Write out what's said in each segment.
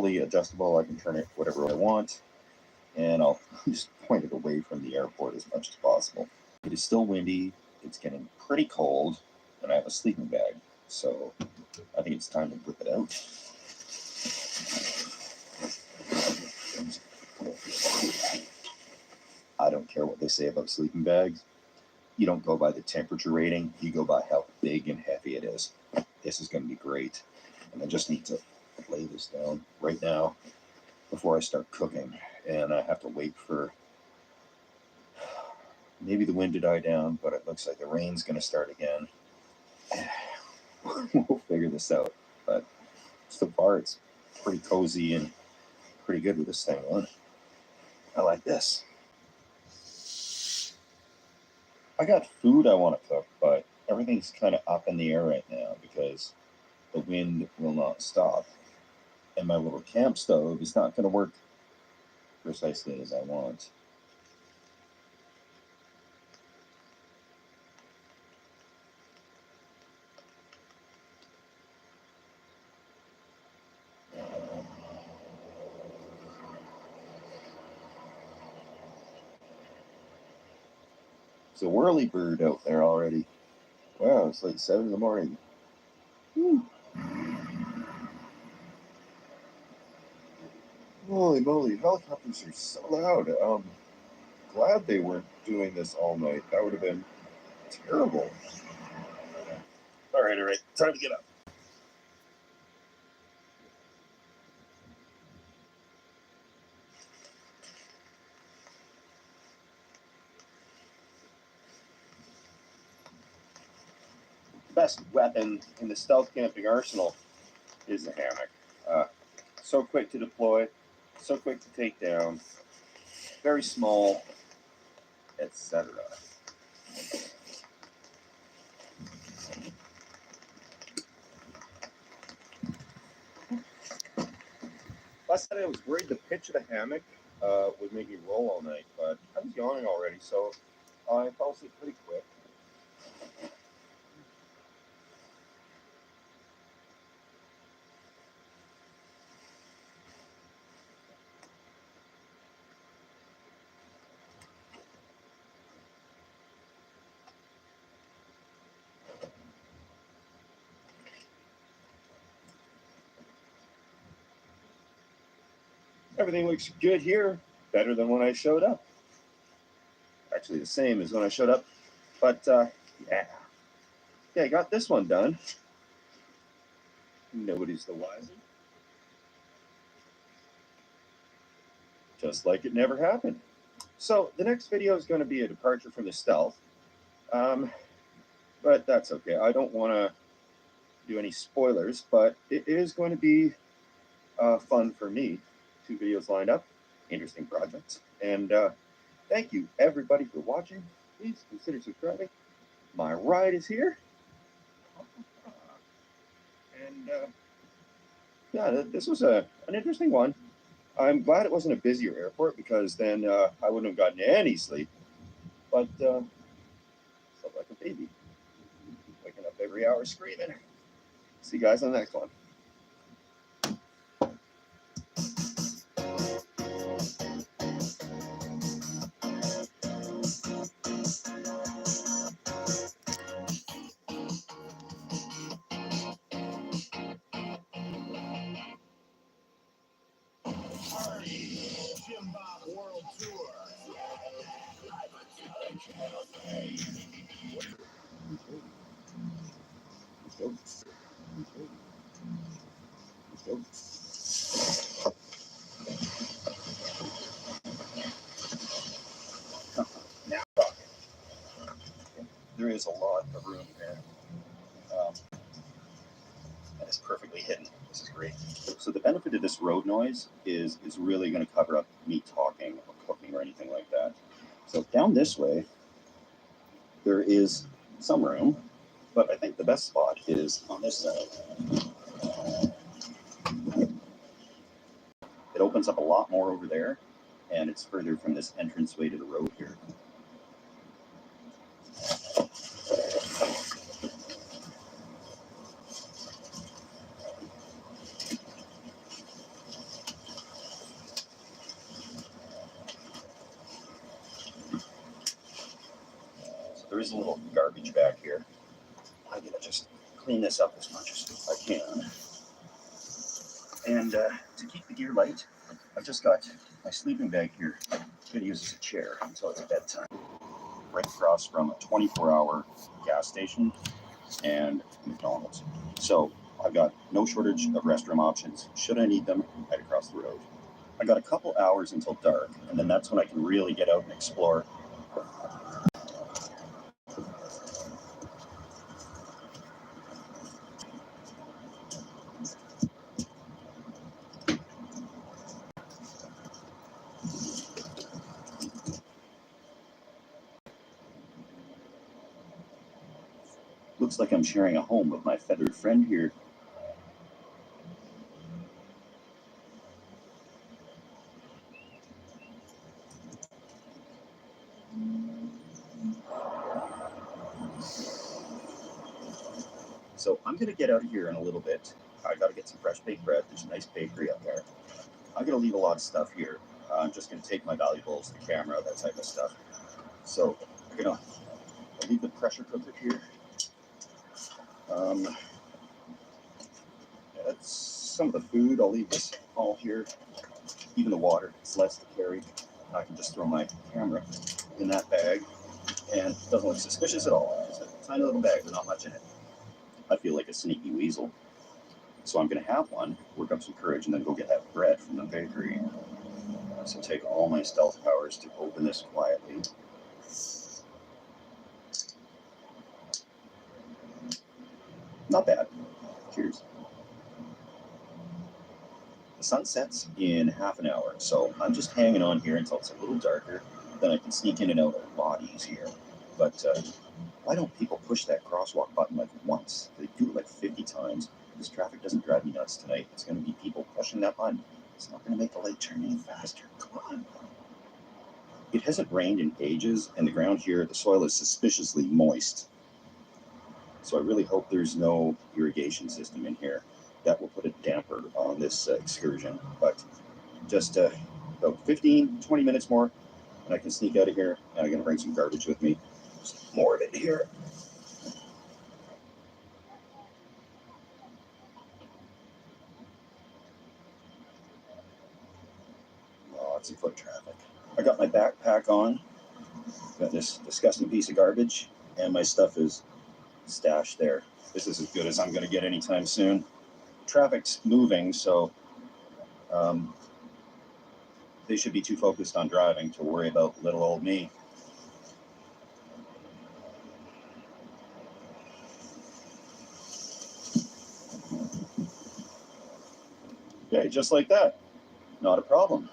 fully adjustable. I can turn it whatever I want, and I'll just point it away from the airport as much as possible. It is still windy, it's getting pretty cold, and I have a sleeping bag, so I think it's time to whip it out. I don't care what they say about sleeping bags. You don't go by the temperature rating, you go by how big and heavy it is. This is going to be great. And I just need to lay this down right now before I start cooking. And I have to wait for maybe the wind to die down, but it looks like the rain's going to start again. We'll figure this out. But so far, it's pretty cozy and pretty good with this thing on. I like this. I got food I want to cook, but everything's kind of up in the air right now because the wind will not stop. And my little camp stove is not going to work precisely as I want. It's a whirly bird out there already. Wow, it's like 7 in the morning. Whew. Holy moly, helicopters are so loud. Glad they weren't doing this all night. That would have been terrible. All right, time to get up. The best weapon in the stealth camping arsenal is the hammock. So quick to deploy, so quick to take down, very small, etc. Last night I was worried the pitch of the hammock would make me roll all night, but I was yawning already, so I fell asleep pretty quick. Everything looks good here, better than when I showed up. Actually the same as when I showed up, but yeah, I got this one done. Nobody's the wiser. Just like it never happened. So the next video is going to be a departure from the stealth, but that's okay. I don't want to do any spoilers, but it is going to be fun for me. 2 videos lined up, interesting projects, and thank you everybody for watching. Please consider subscribing. My ride is here, and yeah, this was an interesting one. I'm glad it wasn't a busier airport because then I wouldn't have gotten any sleep. But slept like a baby, waking up every hour screaming. See you guys on the next one. World Tour. Now talking. There is a lot of room here. And it's perfectly hidden. This is great. So the benefit of this road noise is really going to cover up me talking or cooking or anything like that. So down this way, there is some room, but I think the best spot is on this side. It opens up a lot more over there, and it's further from this entranceway to the road here. is a little garbage back here. I'm going to just clean this up as much as I can. And to keep the gear light, I've just got my sleeping bag here. I'm going to use as a chair until it's bedtime. Right across from a 24-hour gas station and McDonald's. So I've got no shortage of restroom options. Should I need them, right across the road. I got a couple hours until dark, and then that's when I can really get out and explore. Looks like I'm sharing a home with my feathered friend here. So I'm going to get out of here in a little bit. I got to get some fresh baked bread. There's a nice bakery up there. I'm going to leave a lot of stuff here. I'm just going to take my valuables, the camera, that type of stuff. So I'm going to leave the pressure cooker here. That's some of the food. I'll leave this all here. Even the water, it's less to carry. I can just throw my camera in that bag, and it doesn't look suspicious at all. It's a tiny little bag with not much in it. I feel like a sneaky weasel. So I'm going to have one, work up some courage, and then go get that bread from the bakery. So take all my stealth powers to open this quietly. Not bad. Cheers. The sun sets in half an hour, so I'm just hanging on here until it's a little darker. Then I can sneak in and out a lot easier. But why don't people push that crosswalk button like once? They do it like 50 times. This traffic doesn't drive me nuts tonight. It's going to be people pushing that button. It's not going to make the light turn any faster. Come on. It hasn't rained in ages, and the ground here, the soil is suspiciously moist. So I really hope there's no irrigation system in here. That will put a damper on this excursion. But just about 15, 20 minutes more, and I can sneak out of here. And I'm going to bring some garbage with me. Just more of it here. Lots of foot traffic. I got my backpack on. Got this disgusting piece of garbage, and my stuff is stashed there. This is as good as I'm going to get anytime soon. Traffic's moving, so they should be too focused on driving to worry about little old me. Okay, just like that. Not a problem.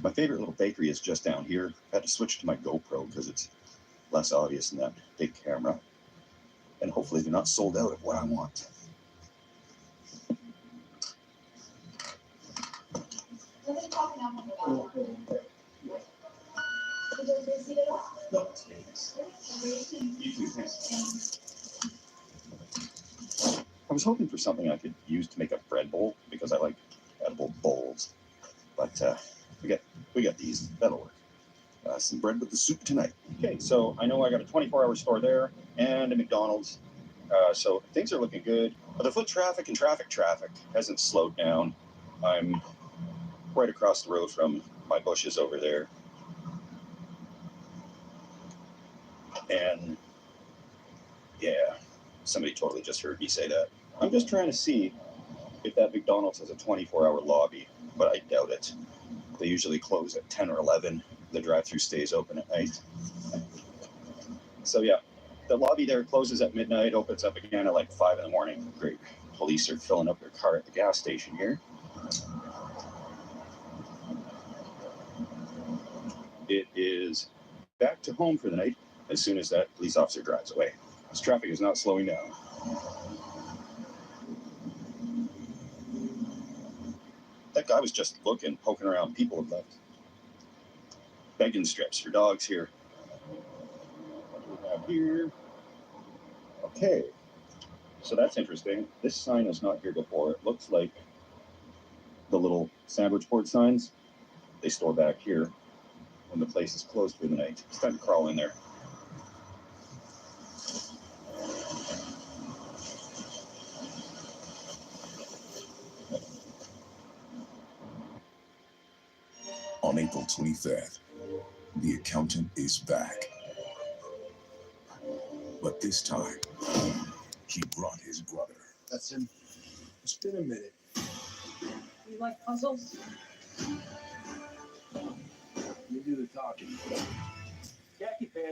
My favorite little bakery is just down here. I had to switch to my GoPro because it's less obvious than that big camera. And hopefully they're not sold out of what I want. I was hoping for something I could use to make a bread bowl because I like edible bowls. But we got these. That'll work. Some bread with the soup tonight. Okay, so I know I got a 24-hour store there and a McDonald's. So things are looking good. But the foot traffic and traffic hasn't slowed down. I'm right across the road from my bushes over there. And yeah, somebody totally just heard me say that. I'm just trying to see if that McDonald's has a 24-hour lobby, but I doubt it. They usually close at 10 or 11. The drive-thru stays open at night. So yeah, the lobby there closes at midnight, opens up again at like 5 in the morning. Great. Police are filling up their car at the gas station here. It is back to home for the night as soon as that police officer drives away. This traffic is not slowing down. That guy was just looking, poking around. People have left. Begging strips for dogs here. What do we have here? Okay. So that's interesting. This sign was not here before. It looks like the little sandwich board signs. They store back here. when the place is closed for the night. It's time to crawl in there. On April 23rd, the accountant is back. But this time, he brought his brother. That's him. It's been a minute. You like puzzles? You do the talking. Khaki pants.